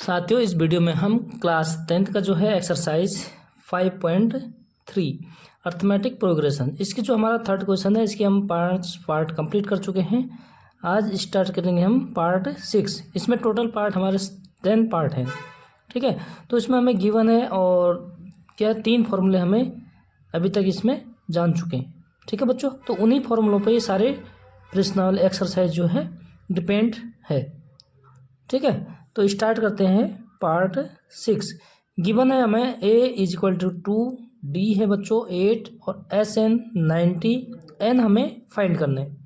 साथियों, इस वीडियो में हम क्लास 10th का जो है एक्सरसाइज 5.3 अर्थमेटिक प्रोग्रेशन, इसकी जो हमारा थर्ड क्वेश्चन है, इसके हम 5 पार्ट कंप्लीट कर चुके हैं। आज स्टार्ट करेंगे हम पार्ट 6। इसमें टोटल पार्ट हमारे 10 पार्ट हैं। ठीक है, तो इसमें हमें गिवन है और क्या 3 फॉर्मूले हमें अभी तक इसमें जान चुके हैं। ठीक है बच्चों, तो उन्हीं फॉर्मूलों पर ये सारे प्रश्नावली एक्सरसाइज जो है डिपेंड है। ठीक है, तो स्टार्ट करते हैं पार्ट 6। गिवन है हमें a is equal to 2, d है बच्चों 8 और SN 90, n हमें फाइंड करना है।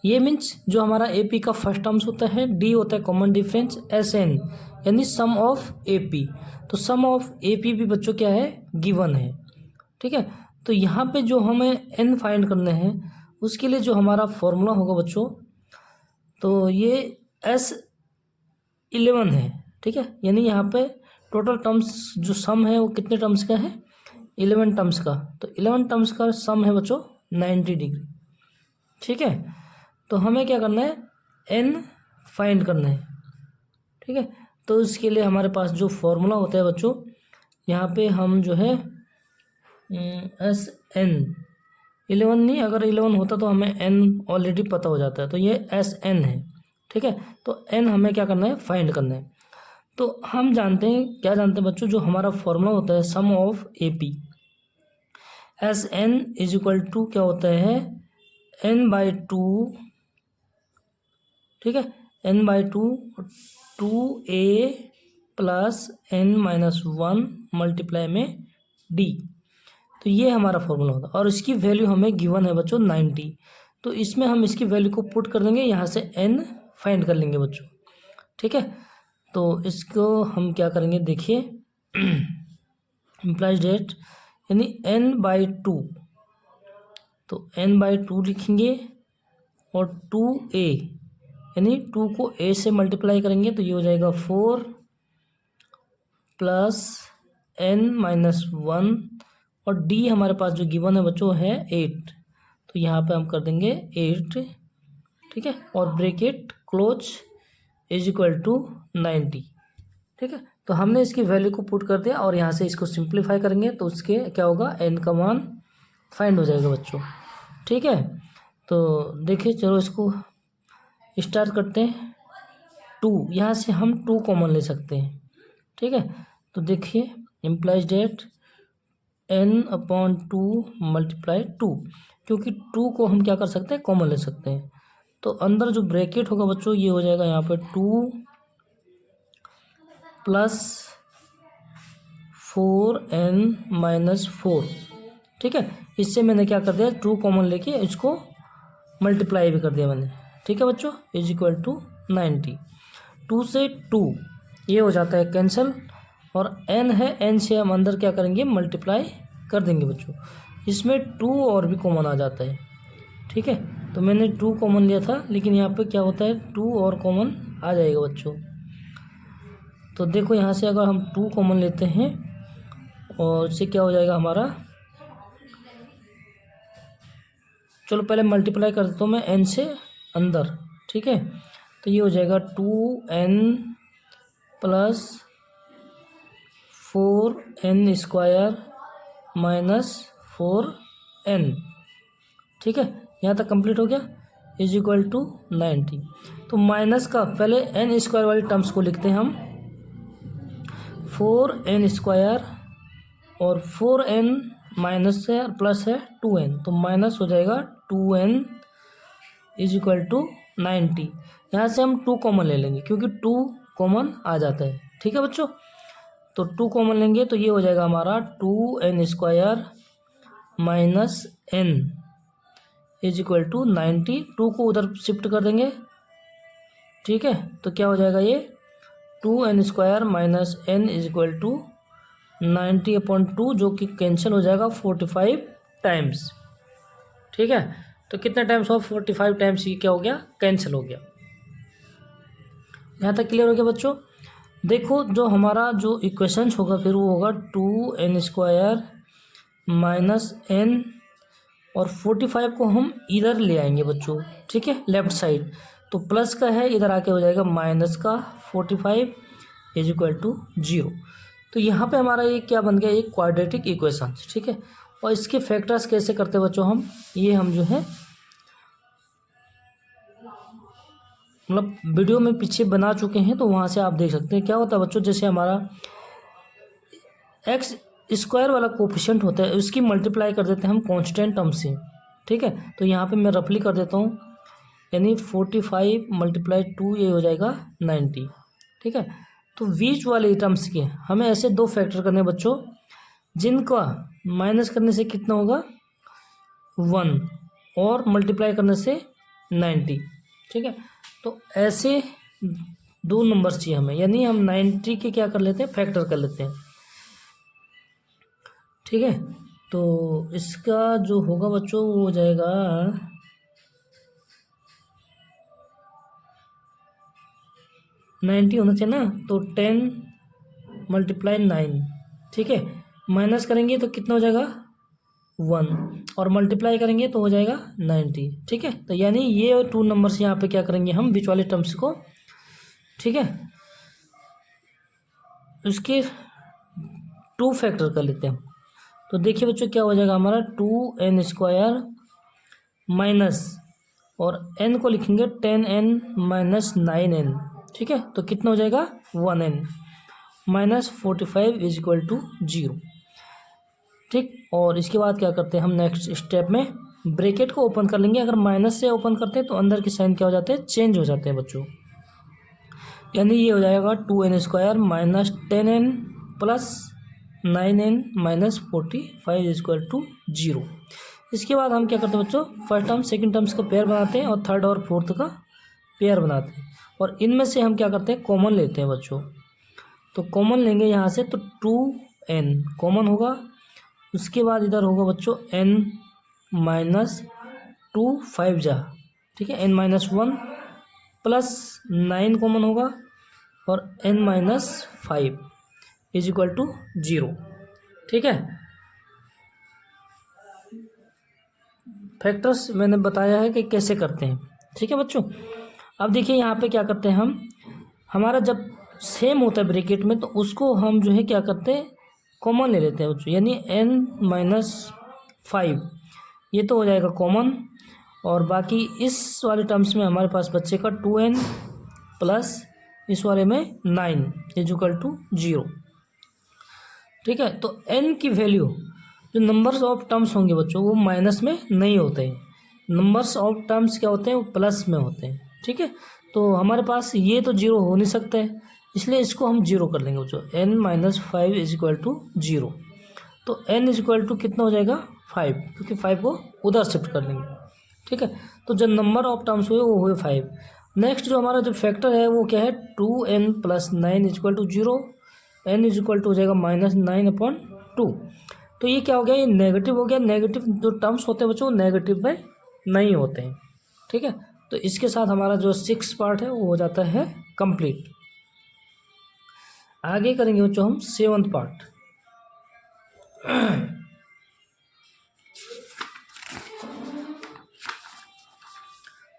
ये मीन्स जो हमारा AP का फर्स्ट टर्म्स होता है, d होता है कॉमन डिफरेंस, SN यानी सम ऑफ AP। तो सम ऑफ AP भी बच्चों क्या है, गिवन है। ठीक है, तो यहाँ पे जो हमें n फाइंड करने हैं उसके लिए जो हमारा फॉर्मूला होगा बच्चों, तो ये S11 है। ठीक है, यानी यहाँ पे टोटल टर्म्स जो सम है वो कितने टर्म्स का है, 11 टर्म्स का। तो 11 टर्म्स का सम है बच्चों 90 डिग्री। ठीक है, तो हमें क्या करना है, n फाइंड करना है। ठीक है, तो इसके लिए हमारे पास जो फॉर्मूला होता है बच्चों, यहाँ पे हम जो है SN 11 नहीं, अगर 11 होता तो हमें n ऑलरेडी पता हो जाता है, तो ये SN है। ठीक है, तो n हमें क्या करना है, फाइंड करना है। तो हम जानते हैं, क्या जानते हैं बच्चों, जो हमारा फॉर्मूला होता है sum of AP, SN is equal to क्या होता है, n/2। ठीक है, n/2 2a plus n-1 multiply में d। तो ये हमारा फॉर्मूला होता है और इसकी वैल्यू हमें गिवन है बच्चों 90। तो इसमें हम इसकी वैल्यू को पुट कर देंगे, यहाँ से n फाइंड कर लेंगे बच्चों। ठीक है, तो इसको हम क्या करेंगे, देखिए इम्प्लाइज डेट यानी n/2, तो n/2 लिखेंगे और 2a यानी 2 को a से मल्टीप्लाई करेंगे तो ये हो जाएगा 4 प्लस n-1 और d हमारे पास जो गिवन है बच्चों है 8, तो यहाँ पे हम कर देंगे 8। ठीक है, और bracket close is equal to 90। ठीक है, तो हमने इसकी वैल्यू को पुट कर दिया और यहाँ से इसको सिंप्लीफाई करेंगे तो उसके क्या होगा, n का मान फाइंड हो जाएगा बच्चों। ठीक है, तो देखिए चलो इसको स्टार्ट करते हैं। 2 यहाँ से हम 2 कॉमन ले सकते हैं। ठीक है, तो देखिए इम्प्लाइज डेट n/2 मल्टीप्लाई 2, क्योंकि 2 को हम क्या कर सकते हैं, कॉमन ले सकते हैं। तो अंदर जो ब्रैकेट होगा बच्चों ये हो जाएगा यहाँ पे 2 प्लस 4n-4। ठीक है, इससे मैंने क्या कर दिया, 2 कॉमन लेके इसको मल्टीप्लाई भी कर दिया मैंने। ठीक है बच्चों, इज इक्वल टू 90। 2 से 2 ये हो जाता है कैंसिल और n है, n से हम अंदर क्या करेंगे, मल्टीप्लाई कर देंगे बच्चों। इसमें 2 और भी कॉमन आ जाता है। ठीक है, तो मैंने 2 कॉमन लिया था, लेकिन यहाँ पे क्या होता है 2 और कॉमन आ जाएगा बच्चों। तो देखो यहाँ से अगर हम 2 कॉमन लेते हैं और इससे क्या हो जाएगा हमारा, चलो पहले मल्टीप्लाई कर देता हूँ मैं n से अंदर। ठीक है, तो ये हो जाएगा 2n plus 4n² minus 4n। ठीक है, यहाँ तक कंप्लीट हो गया, इज इक्वल टू 90। तो माइनस का पहले n² वाली टर्म्स को लिखते हैं हम, 4n² और 4n माइनस है और प्लस है 2n, तो माइनस हो जाएगा 2n इज इक्वल टू 90। यहाँ से हम 2 कॉमन ले लेंगे क्योंकि 2 कॉमन आ जाता है। ठीक है बच्चों, तो 2 कॉमन लेंगे तो ये हो जाएगा हमारा 2n² minus n is equal to 90। 2 को उधर शिफ्ट कर देंगे। ठीक है, तो क्या हो जाएगा, ये 2n² minus n is equal to 90/2, जो कि कैंसिल हो जाएगा 45 टाइम्स। ठीक है, तो कितने टाइम्स हो, 45 टाइम्स, ये क्या हो गया, कैंसिल हो गया। यहाँ तक क्लियर हो गया बच्चों। देखो जो हमारा जो इक्वेशन होगा फिर वो होगा 2n² माइनस n और 45 को हम इधर ले आएंगे बच्चों। ठीक है, लेफ्ट साइड, तो प्लस का है इधर आके हो जाएगा माइनस का 45 इज इक्वल टू 0। तो यहाँ पे हमारा ये क्या बन गया, एक क्वाड्रेटिक इक्वेशन, ठीक है। और इसके फैक्टर्स कैसे करते हैं बच्चों हम, ये हम जो है मतलब वीडियो में पीछे बना चुके हैं, तो वहाँ से आप देख सकते हैं। क्या होता है बच्चों, जैसे हमारा एक्स स्क्वायर वाला कोफिशिएंट होता है, उसकी मल्टीप्लाई कर देते हैं हम कांस्टेंट टर्म से, ठीक है। तो यहाँ पे मैं रफली कर देता हूँ, यानी 45 मल्टीप्लाई 2 ये हो जाएगा 90, ठीक है। तो बीच वाले टर्म्स के हमें ऐसे दो फैक्टर करने हैं बच्चों, जिनका माइनस करने से कितना होगा 1 और मल्टीप्लाई करने से 90, ठीक है। तो ऐसे दो नंबर्स चाहिए हमें, यानी हम 90 के क्या कर लेते हैं, फैक्टर कर लेते हैं, ठीक है। तो इसका जो होगा बच्चों वो हो जाएगा 90 होना चाहिए ना, तो 10 मल्टीप्लाई 9, ठीक है। माइनस करेंगे तो कितना हो जाएगा 1 और मल्टीप्लाई करेंगे तो हो जाएगा 90, ठीक है। तो यानी ये 2 नंबर्स यहाँ पे क्या करेंगे हम, बीच वाले टर्म्स को, ठीक है, उसके 2 फैक्टर कर लेते हैं। तो देखिए बच्चों क्या हो जाएगा हमारा 2n² माइनस, और n को लिखेंगे 10n माइनस 9n, ठीक है। तो कितना हो जाएगा 1n minus 45 is equal to 0, ठीक। और इसके बाद क्या करते हैं हम, नेक्स्ट स्टेप में ब्रैकेट को ओपन कर लेंगे। अगर माइनस से ओपन करते हैं तो अंदर के साइन क्या हो जाते हैं, चेंज हो जाते हैं बच्चों। यानी ये हो जाएगा 2n² minus 10n plus 9n minus 45 is equal to 0। इसके बाद हम क्या करते हैं बच्चों, फर्स्ट टर्म सेकंड टर्म्स का पेयर बनाते हैं और थर्ड और फोर्थ का पेयर बनाते हैं, और इनमें से हम क्या करते हैं, कॉमन लेते हैं बच्चों। तो कॉमन लेंगे यहाँ से, तो 2n कॉमन होगा। उसके बाद इधर होगा बच्चों n माइनस 2 5 जा, ठीक है, n माइनस 1 प्लस 9 कॉमन होगा, और n minus 5 is equal to 0, ठीक है। फैक्टर्स मैंने बताया है कि कैसे करते हैं, ठीक है बच्चों। अब देखिए यहाँ पे क्या करते हैं हम, हमारा जब सेम होता है ब्रैकेट में, तो उसको हम जो है क्या करते हैं, कॉमन ले लेते हैं बच्चों। यानी n माइनस 5 ये तो हो जाएगा कॉमन, और बाकी इस वाले टर्म्स में हमारे पास बचेगा 2n प्लस इस वाले में 9 इज इक्वल टू 0, ठीक है। तो n की वैल्यू, जो नंबर्स ऑफ टर्म्स होंगे बच्चों, वो माइनस में नहीं होते हैं। नंबर्स ऑफ टर्म्स क्या होते हैं, वो प्लस में होते हैं, ठीक है। तो हमारे पास ये तो 0 हो नहीं सकता है, इसलिए इसको हम 0 कर लेंगे बच्चों। n minus 5 is equal to 0। तो n इज इक्वल टू कितना हो जाएगा 5, क्योंकि 5 को उधर शिफ्ट कर लेंगे, ठीक है। तो जो नंबर ऑफ टर्म्स हुए वो हुए 5। नेक्स्ट जो हमारा जो फैक्टर है वो क्या है, 2n plus 9 is equal to 0। n is equal to हो जाएगा माइनस 9/2। तो ये क्या हो गया, ये नेगेटिव हो गया। नेगेटिव जो टर्म्स होते हैं बच्चों, वो नेगेटिव में नहीं होते हैं, ठीक है। तो इसके साथ हमारा जो 6 पार्ट है वो हो जाता है कंप्लीट। आगे करेंगे बच्चों हम 7th पार्ट।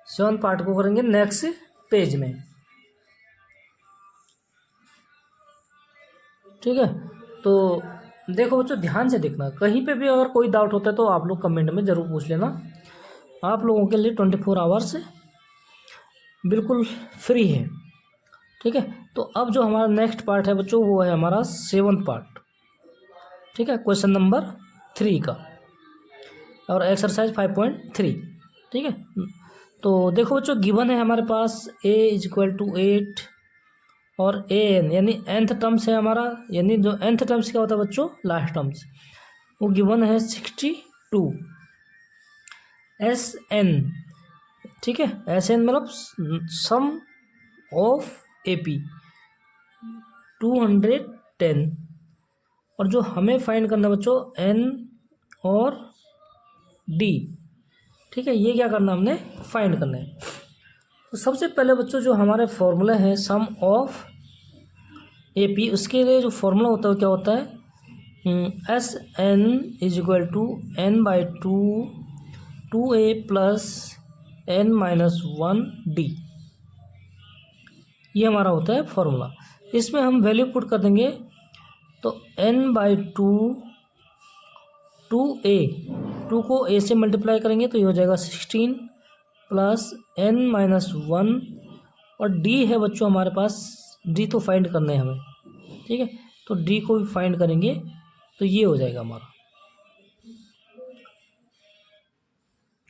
7th पार्ट को करेंगे नेक्स्ट पेज में, ठीक है। तो देखो बच्चों ध्यान से देखना, कहीं पे भी अगर कोई डाउट होता है तो आप लोग कमेंट में ज़रूर पूछ लेना। आप लोगों के लिए 24 आवर्स बिल्कुल फ्री है, ठीक है। तो अब जो हमारा नेक्स्ट पार्ट है बच्चों, वो है हमारा 7th पार्ट, ठीक है, क्वेश्चन नंबर 3 का, और एक्सरसाइज 5.3, ठीक है। तो देखो बच्चों गिवन है हमारे पास a इज इक्वल टू 8 और an यानी nth टर्म्स है हमारा, यानी जो nth टर्म्स क्या होता है बच्चों, लास्ट टर्म्स, वो गिवन है 62 Sn, ठीक है। Sn मतलब सम ऑफ AP 210, और जो हमें फाइंड करना है बच्चों n और d, ठीक है। ये क्या करना है, हमने फाइंड करना है। तो सबसे पहले बच्चों जो हमारे फॉर्मूला है सम ऑफ AP, उसके लिए जो फॉर्मूला होता है क्या होता है, Sn is equal to n/2 2a plus n minus 1 d, ये हमारा होता है फॉर्मूला। इसमें हम वैल्यू पुट कर देंगे तो n/2 2a, 2 को a से मल्टीप्लाई करेंगे तो ये हो जाएगा 16 प्लस n-1 और d है बच्चों हमारे पास, d तो फाइंड करना है हमें, ठीक है। तो d को भी फाइंड करेंगे तो ये हो जाएगा हमारा,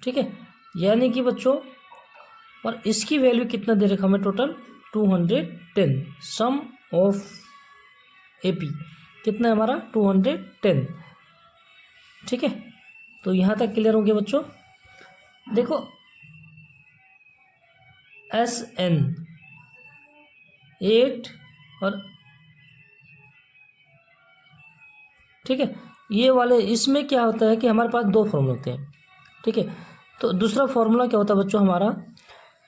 ठीक है। यानी कि बच्चों और इसकी वैल्यू कितना दे रखा हमें टोटल 210, सम ऑफ AP कितना है हमारा 210, ठीक है। तो यहाँ तक क्लियर हो गया बच्चों। देखो SN 8 और ठीक है, ये वाले इसमें क्या होता है कि हमारे पास दो फॉर्मूले होते हैं, ठीक है। तो दूसरा फॉर्मूला क्या होता है बच्चों हमारा,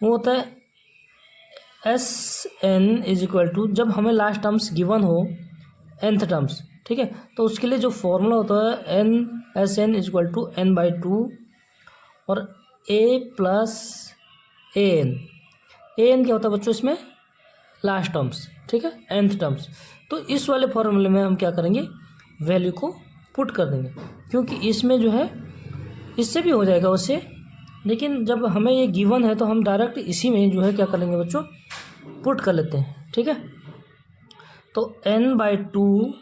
वो होता है SN इज इक्वल टू, जब हमें लास्ट टर्म्स गिवन हो nth टर्म्स, ठीक है, तो उसके लिए जो फॉर्मूला होता है SN is equal to n/2 और a प्लस an क्या होता है बच्चों इसमें लास्ट टर्म्स, ठीक है, nth टर्म्स। तो इस वाले फॉर्मूले में हम क्या करेंगे, वैल्यू को पुट कर देंगे, क्योंकि इसमें जो है इससे भी हो जाएगा उससे, लेकिन जब हमें ये गिवन है तो हम डायरेक्ट इसी में जो है क्या करेंगे बच्चों, पुट कर लेते हैं, ठीक है। तो n/2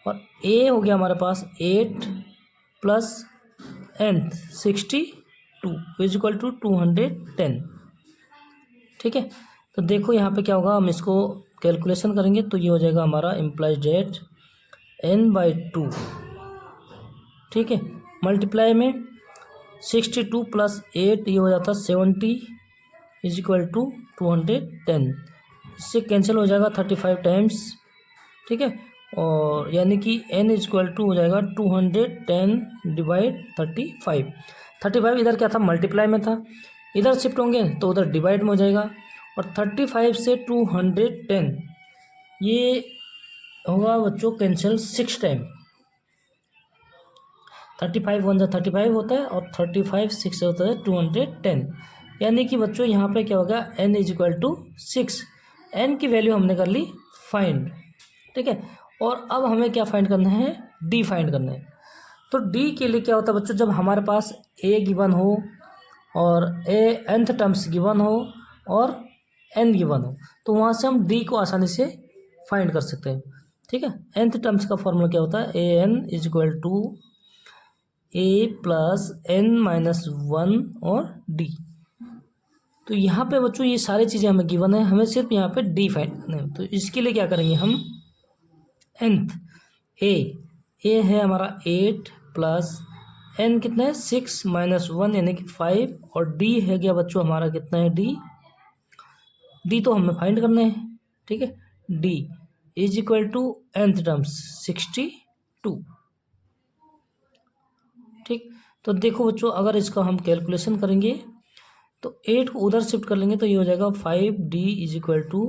और a हो गया हमारे पास 8 plus nth 62 is equal to 210, ठीक है। तो देखो यहाँ पे क्या होगा, हम इसको कैलकुलेशन करेंगे तो ये हो जाएगा हमारा इम्प्लाइज डेट n/2, ठीक है, मल्टीप्लाई में 62 प्लस 8 ये हो जाता 70 इज इक्वल टू 210, इससे कैंसिल हो जाएगा 35 टाइम्स, ठीक है। और यानी कि n इज इक्वल टू हो जाएगा 210 डिवाइड 35 इधर क्या था मल्टीप्लाई में था, इधर शिफ्ट होंगे तो उधर डिवाइड में हो जाएगा, और 35 से 210 ये होगा बच्चों कैंसिल 6 टाइम, 35 1 35 होता है और 35 6 होता है 210, यानी कि बच्चों यहाँ पे क्या होगा n is equal to 6, n की वैल्यू हमने कर ली फाइंड, ठीक है। और अब हमें क्या फाइंड करना है, d फाइंड करना है। तो d के लिए क्या होता है बच्चों, जब हमारे पास a गिवन हो और a nth टर्म्स गिवन हो और n गिवन हो, तो वहाँ से हम d को आसानी से फाइंड कर सकते हैं, ठीक है। nth टर्म्स का फॉर्मूला क्या होता है, an is equal to a plus n-1 और d। तो यहाँ पे बच्चों ये सारी चीज़ें हमें गिवन है, हमें सिर्फ यहाँ पे d फाइंड करना है। तो इसके लिए क्या करेंगे हम, nth a है हमारा 8 प्लस n कितना है 6 माइनस 1 यानी कि 5, और d है क्या बच्चों हमारा कितना है d तो हमें फाइंड करना है, ठीक है। d is equal to nth terms 62, ठीक। तो देखो बच्चों अगर इसका हम कैलकुलेशन करेंगे तो 8 को उधर शिफ्ट कर लेंगे तो ये हो जाएगा 5d is equal to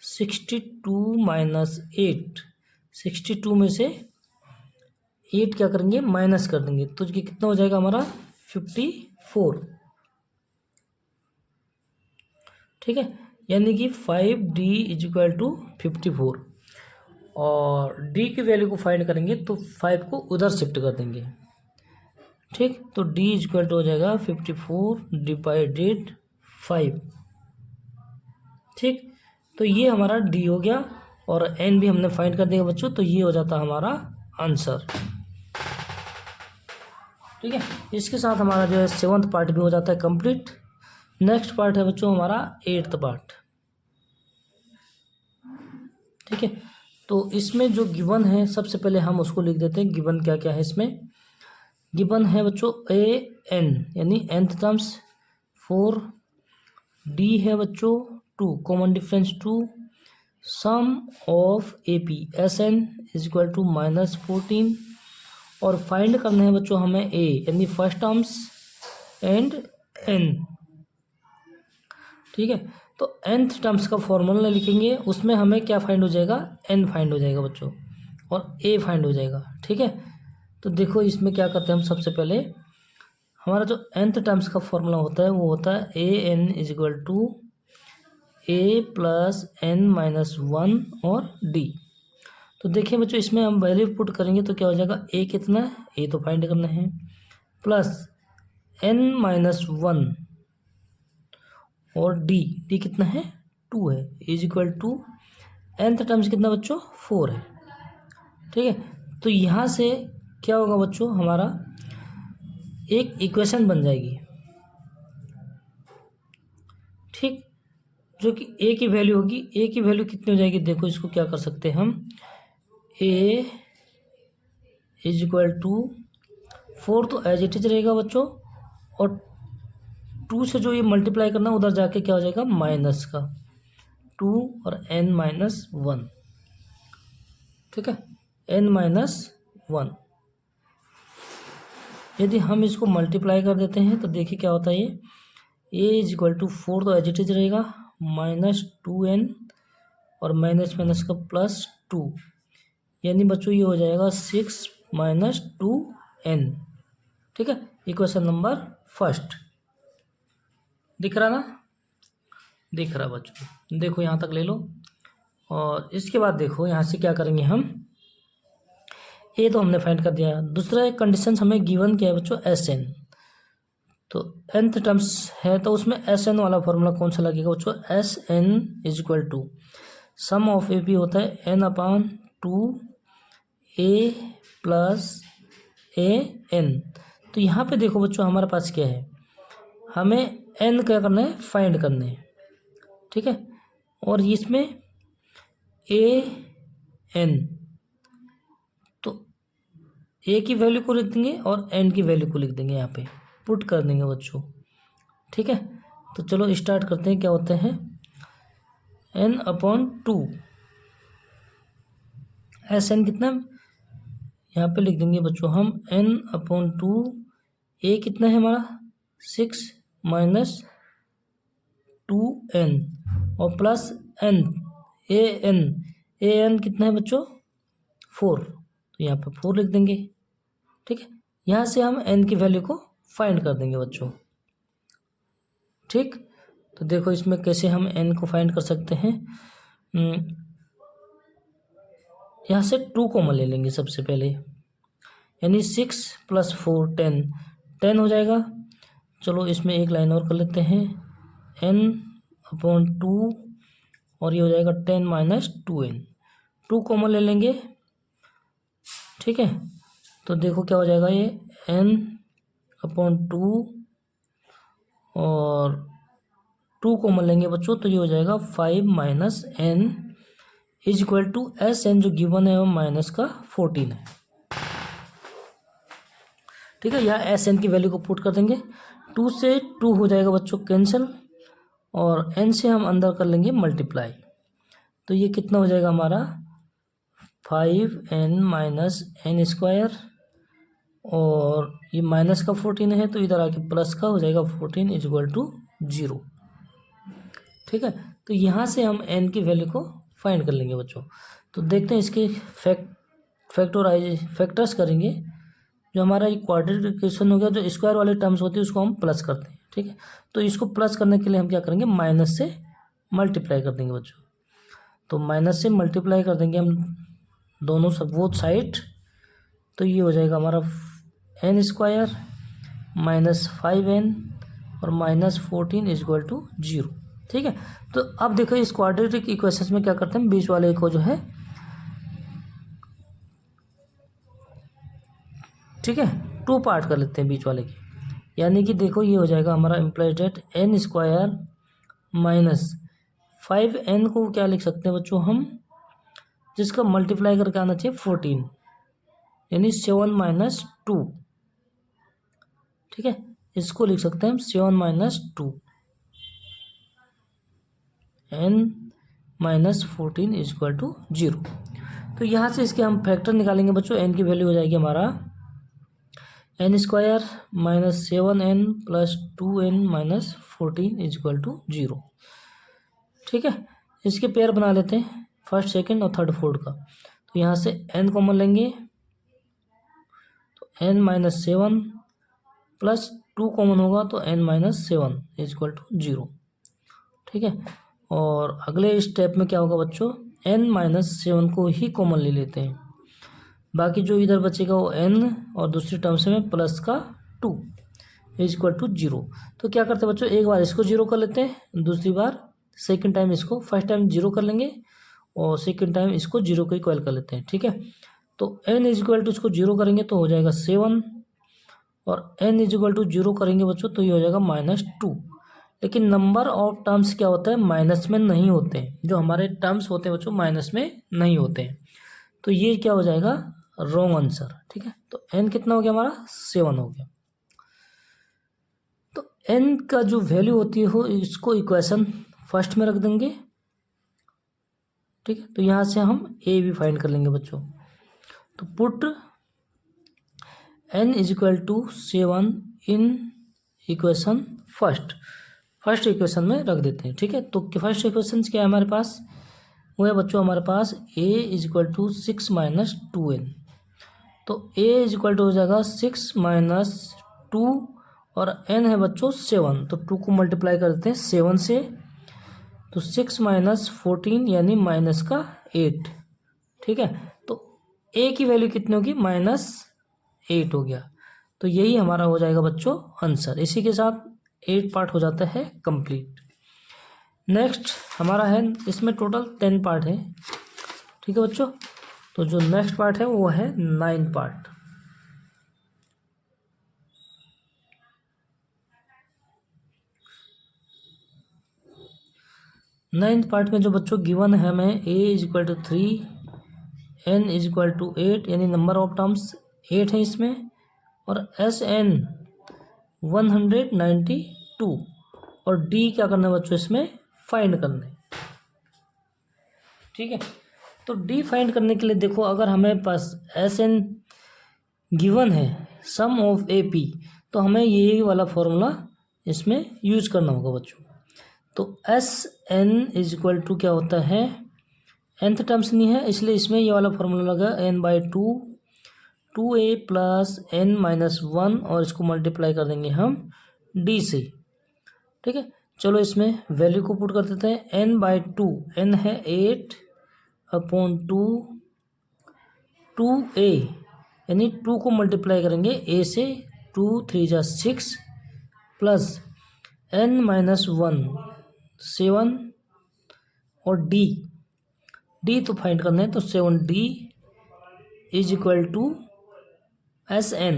62 minus 8, 62 में से 8 क्या करेंगे माइनस कर देंगे तो ये कितना हो जाएगा हमारा 54, ठीक है। यानी कि 5d इज इक्वल टू 54, और d की वैल्यू को फाइंड करेंगे तो 5 को उधर शिफ्ट कर देंगे, ठीक। तो d इज इक्वल टू हो जाएगा 54 डिवाइडेड 5, ठीक। तो ये हमारा d हो गया और n भी हमने फाइंड कर दिया बच्चों, तो ये हो जाता हमारा आंसर, ठीक है। इसके साथ हमारा जो है 7th पार्ट भी हो जाता है कंप्लीट। नेक्स्ट पार्ट है बच्चों हमारा 8th पार्ट, ठीक है। तो इसमें जो गिवन है सबसे पहले हम उसको लिख देते हैं, गिवन क्या क्या है इसमें। गिवन है बच्चों an यानी nth टर्म्स 4, d है बच्चों 2 common difference 2, sum of AP SN is equal to -14, और फाइंड करना है बच्चों हमें a यानी फर्स्ट टर्म्स एंड n, ठीक है। तो nth टर्म्स का फॉर्मूला लिखेंगे, उसमें हमें क्या फाइंड हो जाएगा, n फाइंड हो जाएगा बच्चों और a फाइंड हो जाएगा, ठीक है। तो देखो इसमें क्या करते हैं हम, सबसे पहले हमारा जो nth टर्म्स का फॉर्मूला होता है वो होता है an is equal to A plus N minus one और डी। तो देखिए बच्चों, इसमें हम वैल्यू पुट करेंगे तो क्या हो जाएगा, ए कितना है, ए तो फाइंड करना है, प्लस एन माइनस वन और डी कितना है, 2 है, is equal to nth terms कितना बच्चों, 4 है। ठीक है, तो यहाँ से क्या होगा बच्चों, हमारा एक इक्वेशन बन जाएगी, ठीक, जो कि ए की वैल्यू होगी। ए की वैल्यू कितनी हो जाएगी, देखो इसको क्या कर सकते हैं हम, ए इज इक्वल टू 4 तो एज इट इज रहेगा बच्चों, और 2 से जो ये मल्टीप्लाई करना उधर जाके क्या हो जाएगा, माइनस का 2 और n माइनस वन। ठीक है, n माइनस वन। यदि हम इसको मल्टीप्लाई कर देते हैं तो देखिए क्या होता है, ये a इज इक्वल टू 4 तो एज इट इज रहेगा, -2n और माइनस माइनस का +2, यानी बच्चों ये हो जाएगा 6 माइनस 2n। ठीक है, इक्वेशन नंबर फर्स्ट दिख रहा ना, दिख रहा बच्चों, देखो यहाँ तक ले लो। और इसके बाद देखो यहाँ से क्या करेंगे हम, ए तो हमने फाइंड कर दिया, दूसरा एक कंडीशन हमें गिवन किया है बच्चों, एस एन। तो nth टर्म्स है तो उसमें एस एन वाला फॉर्मूला कौन सा लगेगा बच्चों, S N is equal to sum of A P होता है n/2 A plus A N. तो यहाँ पे देखो बच्चों हमारे पास क्या है, हमें n क्या करना है, फाइंड करना है। ठीक है, और इसमें ए एन, तो ए की वैल्यू को लिख देंगे और एन की वैल्यू को लिख देंगे, यहाँ पे पुट कर देंगे बच्चों। ठीक है, तो चलो स्टार्ट करते हैं, क्या होते हैं, n/2 एस एन कितना, यहाँ पे लिख देंगे बच्चों हम n/2, ए कितना है हमारा 6 माइनस 2n और प्लस n, ए एन कितना है बच्चों 4, तो यहाँ पे 4 लिख देंगे। ठीक है, यहाँ से हम n की वैल्यू को फाइंड कर देंगे बच्चों। ठीक, तो देखो इसमें कैसे हम n को फाइंड कर सकते हैं, यहाँ से 2 कॉमन ले लेंगे सबसे पहले, यानी 6 + 4 10 हो जाएगा। चलो इसमें एक लाइन और कर लेते हैं, n/2 और ये हो जाएगा 10 माइनस 2n, 2 कॉमन ले लेंगे। ठीक है, तो देखो क्या हो जाएगा, ये n/2 और 2 कॉमन लेंगे बच्चों, तो ये हो जाएगा 5 minus n is equal to S N जो गिवन है वो माइनस का 14 है। ठीक है, यहाँ एस एन की वैल्यू को पुट कर देंगे, 2 से 2 हो जाएगा बच्चों कैंसिल, और n से हम अंदर कर लेंगे मल्टीप्लाई, तो ये कितना हो जाएगा हमारा 5n माइनस n स्क्वायर, और ये माइनस का 14 है तो इधर आके प्लस का हो जाएगा 14 इज इक्वल टू 0। ठीक है, तो यहाँ से हम n की वैल्यू को फाइंड कर लेंगे बच्चों। तो देखते हैं इसके फैक्टर्स करेंगे, जो हमारा ये क्वाड्रेटिक इक्वेशन हो गया, जो स्क्वायर वाले टर्म्स होती है उसको हम प्लस करते हैं। ठीक है, तो इसको प्लस करने के लिए हम क्या करेंगे, माइनस से मल्टीप्लाई कर देंगे बच्चों। तो माइनस से मल्टीप्लाई कर देंगे हम दोनों सब बोथ साइड, तो ये हो जाएगा हमारा n स्क्वायर माइनस 5n और माइनस 14 इज इक्वल टू 0। ठीक है, तो अब देखो इस क्वाड्रेटिक इक्वेशंस में क्या करते हैं, बीच वाले को जो है, ठीक है, 2 पार्ट कर लेते हैं बीच वाले के, यानी कि देखो ये हो जाएगा हमारा implied that n square minus 5n को क्या लिख सकते हैं बच्चों हम, जिसका मल्टीप्लाई करके आना चाहिए 14, यानी 7 माइनस 2। ठीक है, इसको लिख सकते हैं हम 7 minus 2 n minus 14 is equal to 0। तो यहाँ से इसके हम फैक्टर निकालेंगे बच्चों, n की वैल्यू हो जाएगी हमारा n square minus 7n plus 2n minus 14 is equal to 0। ठीक है, इसके पेयर बना लेते हैं, फर्स्ट सेकंड और थर्ड फोर्थ का। तो यहाँ से n कॉमन लेंगे, तो n माइनस 7 प्लस 2 कॉमन होगा तो n minus 7 is equal to 0। ठीक है, और अगले स्टेप में क्या होगा बच्चों, n-7 को ही कॉमन ले लेते हैं, बाकी जो इधर बचेगा वो n और दूसरी टर्म्स में प्लस का 2 इज इक्वल टू 0। तो क्या करते हैं बच्चों, एक बार इसको 0 कर लेते हैं, दूसरी बार सेकंड टाइम इसको, फर्स्ट टाइम 0 कर लेंगे और सेकंड टाइम इसको 0 को इक्वल कर लेते हैं। ठीक है, तो n इज इक्वल टू इसको 0 करेंगे तो हो जाएगा 7 और n इज इक्वल टू 0 करेंगे बच्चों तो ये हो जाएगा -2। लेकिन नंबर ऑफ टर्म्स क्या होता है, माइनस में नहीं होते हैं, जो हमारे टर्म्स होते हैं बच्चों माइनस में नहीं होते हैं, तो ये क्या हो जाएगा, रॉन्ग आंसर। ठीक है, तो n कितना हो गया हमारा, 7 हो गया। तो n का जो वैल्यू होती है हो इसको इक्वेशन फर्स्ट में रख देंगे। ठीक है, तो यहाँ से हम a भी फाइंड कर लेंगे बच्चों। तो put n is equal to 7 in equation first equation में रख देते हैं। ठीक है, तो फर्स्ट इक्वेशन क्या है हमारे पास, वो है बच्चों हमारे पास a is equal to 6 minus 2n। तो a इज इक्वल टू हो जाएगा 6 माइनस 2 और n है बच्चों 7, तो 2 को मल्टीप्लाई कर देते हैं 7 से, तो 6 माइनस 14 यानी माइनस का 8। ठीक है, तो a की वैल्यू कितनी होगी, -8 हो गया। तो यही हमारा हो जाएगा बच्चों आंसर। इसी के साथ 8 पार्ट हो जाता है कंप्लीट। नेक्स्ट हमारा है, इसमें टोटल 10 पार्ट है। ठीक है बच्चों, तो जो नेक्स्ट पार्ट है वो है 9 पार्ट। नाइन्थ पार्ट में जो बच्चों गिवन है हमें a is equal to 3, n is equal to 8 यानी नंबर ऑफ टर्म्स 8 है इसमें, और Sn 192 और d क्या करना है बच्चों, इसमें फाइंड करना है। ठीक है, तो d फाइंड करने के लिए देखो, अगर हमें पास Sn गिवन है सम ऑफ AP, तो हमें ये वाला फॉर्मूला इसमें यूज करना होगा बच्चों। तो Sn इज इक्वल टू क्या होता है, nth टर्म्स नहीं है इसलिए इसमें ये वाला फॉर्मूला लगा n/2 2a प्लस n-1 और इसको मल्टीप्लाई कर देंगे हम d से। ठीक है, चलो इसमें वैल्यू को पुट कर देते हैं। n/2 n है 8/2 2a यानी 2 को मल्टीप्लाई करेंगे a से, 2 3 जा 6 प्लस n-1 7 और d तो फाइंड करना है, तो 7d is equal to Sn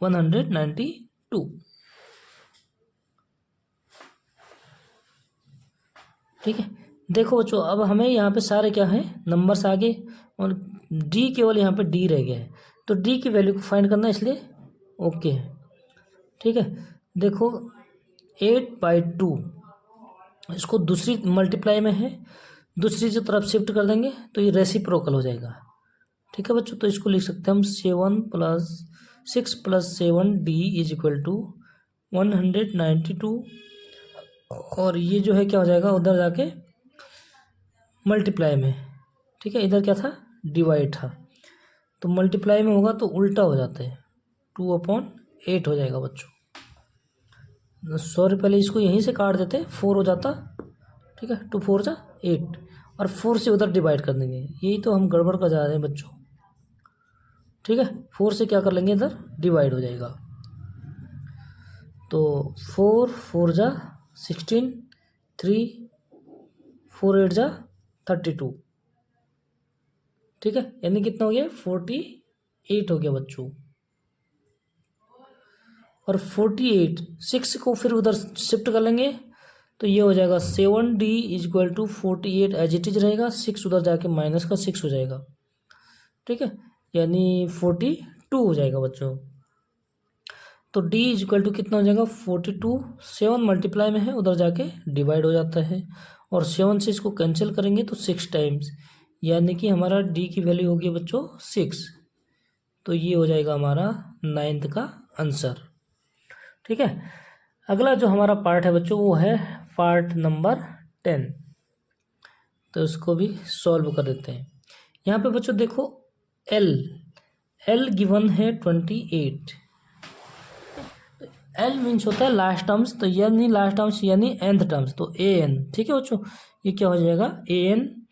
192। ठीक है, देखो बच्चों अब हमें यहाँ पे सारे क्या हैं नंबर्स आगे और d केवल यहाँ पे d रह गया है, तो d की वैल्यू को फाइंड करना है इसलिए ओके है। ठीक है, देखो 8/2 इसको दूसरी मल्टीप्लाई में है, दूसरी की तरफ शिफ्ट कर देंगे तो ये रेसिप्रोकल हो जाएगा। ठीक है बच्चों, तो इसको लिख सकते हैं हम 6 plus 7d is equal to 192 और ये जो है क्या हो जाएगा उधर जाके मल्टीप्लाई में। ठीक है, इधर क्या था, डिवाइड था, तो मल्टीप्लाई में होगा तो उल्टा हो जाता है, 2/8 हो जाएगा बच्चों। सॉरी, पहले इसको यहीं से काट देते, 4 हो जाता। ठीक है, 2 4 जा 8 और 4 से उधर डिवाइड कर देंगे, यही तो हम गड़बड़ कर जा रहे हैं बच्चों। ठीक है, 4 से क्या कर लेंगे, इधर डिवाइड हो जाएगा, तो 4 4 जा 16 3 4 8 जा 32। ठीक है, यानी कितना हो गया, 48 हो गया बच्चों। और 48 6 को फिर उधर शिफ्ट कर लेंगे तो ये हो जाएगा 7d is equal to 48 as it is रहेगा, 6 उधर जाके माइनस का 6 हो जाएगा। ठीक है, यानी 42 हो जाएगा बच्चों। तो d इज इक्वल टू कितना हो जाएगा 42, 7 मल्टीप्लाई में है उधर जाके डिवाइड हो जाता है और 7 से इसको कैंसिल करेंगे तो 6 टाइम्स, यानी कि हमारा d की वैल्यू होगी बच्चों 6। तो ये हो जाएगा हमारा 9th का आंसर। ठीक है, अगला जो हमारा पार्ट है बच्चों वो है पार्ट नंबर 10, तो इसको भी सॉल्व कर देते हैं। यहाँ पे बच्चों देखो L गिवन है 28, एल मीन्स होता है लास्ट टर्म्स, तो यानी लास्ट टर्म्स यानी nth टर्म्स, तो ए एन। ठीक है बच्चों, ये क्या हो जाएगा ए एन।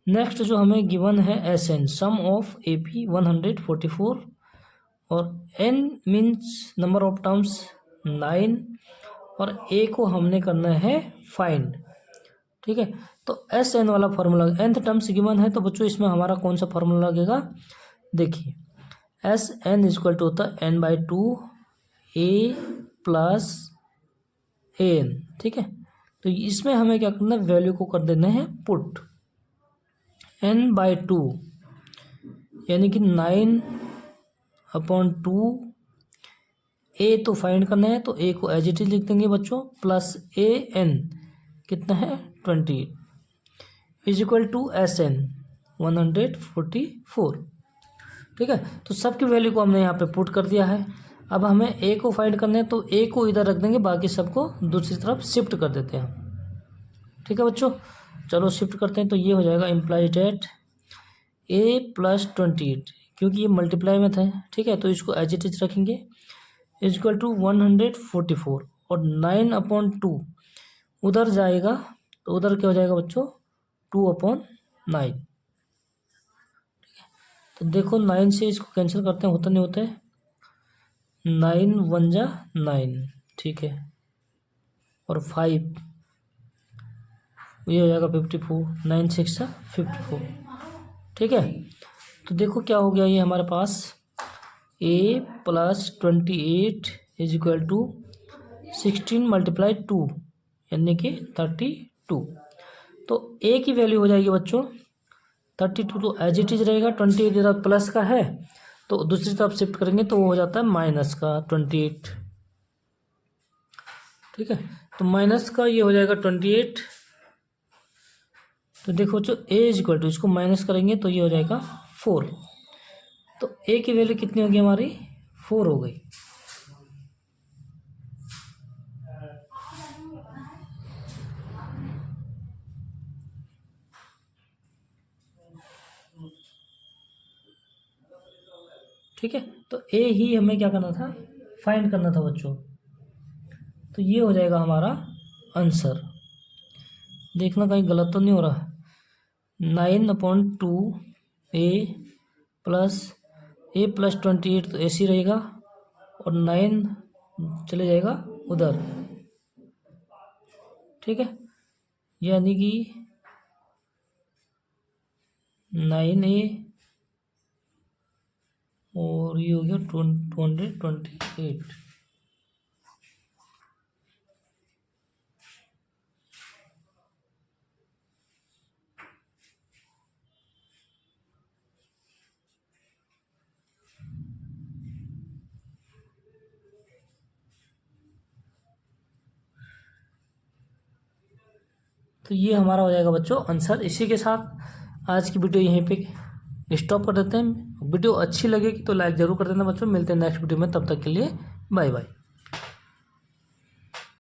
नेक्स्ट जो हमें गिवन है S N, sum of A P 144, और N means number of terms 9, और ए को हमने करना है फाइंड। ठीक है, तो एस एन वाला फार्मूला nth टर्म्स गिवन है, तो बच्चों इसमें हमारा कौन सा फार्मूला लगेगा, देखिए एस एन इक्वल टू होता है n/2 A plus A N. ठीक है, तो इसमें हमें क्या करना है, वैल्यू को कर देना है पुट, n/2 यानी कि 9/2, ए तो फाइंड करना है तो ए को एज इट इज लिख देंगे बच्चों, प्लस ए एन कितना है 20 is equal to S N 144। ठीक है, तो सबकी वैल्यू को हमने यहाँ पे पुट कर दिया है। अब हमें ए को फाइंड करना है, तो ए को इधर रख देंगे, बाकी सबको दूसरी तरफ शिफ्ट कर देते हैं। ठीक है बच्चों, चलो शिफ्ट करते हैं, तो ये हो जाएगा इम्प्लाइड एट ए प्लस 28, क्योंकि ये मल्टीप्लाई में था। ठीक है, तो इसको एज इट इज रखेंगे, इज इक्वल टू 144, और 9/2 उधर जाएगा, तो उधर क्या हो जाएगा बच्चों 2/9। तो देखो 9 से इसको कैंसिल करते हैं, होता नहीं होता है, 9 1 जा 9। ठीक है, और 5 ये हो जाएगा 54, 9 6 जा 54। ठीक है, तो देखो क्या हो गया, ये हमारे पास ए प्लस 28 इज इक्वल टू 16 × 2 यानी कि 32। तो ए की वैल्यू हो जाएगी बच्चों 32, तो एज इट इज रहेगा। 28 इधर प्लस का है, तो दूसरी तरफ शिफ्ट करेंगे तो वो हो जाता है माइनस का 28। ठीक है, तो माइनस का ये हो जाएगा 28। तो देखो बच्चों ए इज इक्वल टू, इसको माइनस करेंगे तो ये हो जाएगा 4। तो ए की वैल्यू कितनी होगी हमारी 4 हो गई। ठीक है, तो ए ही हमें क्या करना था, फाइंड करना था बच्चों। तो ये हो जाएगा हमारा आंसर। देखना कहीं गलत तो नहीं हो रहा। 9/2 ए प्लस 28 तो ऐसे ही रहेगा, और 9 चले जाएगा उधर। ठीक है, यानी कि 9A और ये हो गया 228। तो ये हमारा हो जाएगा बच्चों आंसर। इसी के साथ आज की वीडियो यहीं पे स्टॉप कर देते हैं। वीडियो अच्छी लगेगी तो लाइक ज़रूर कर देना बच्चों। मिलते हैं नेक्स्ट वीडियो में, तब तक के लिए बाय बाय।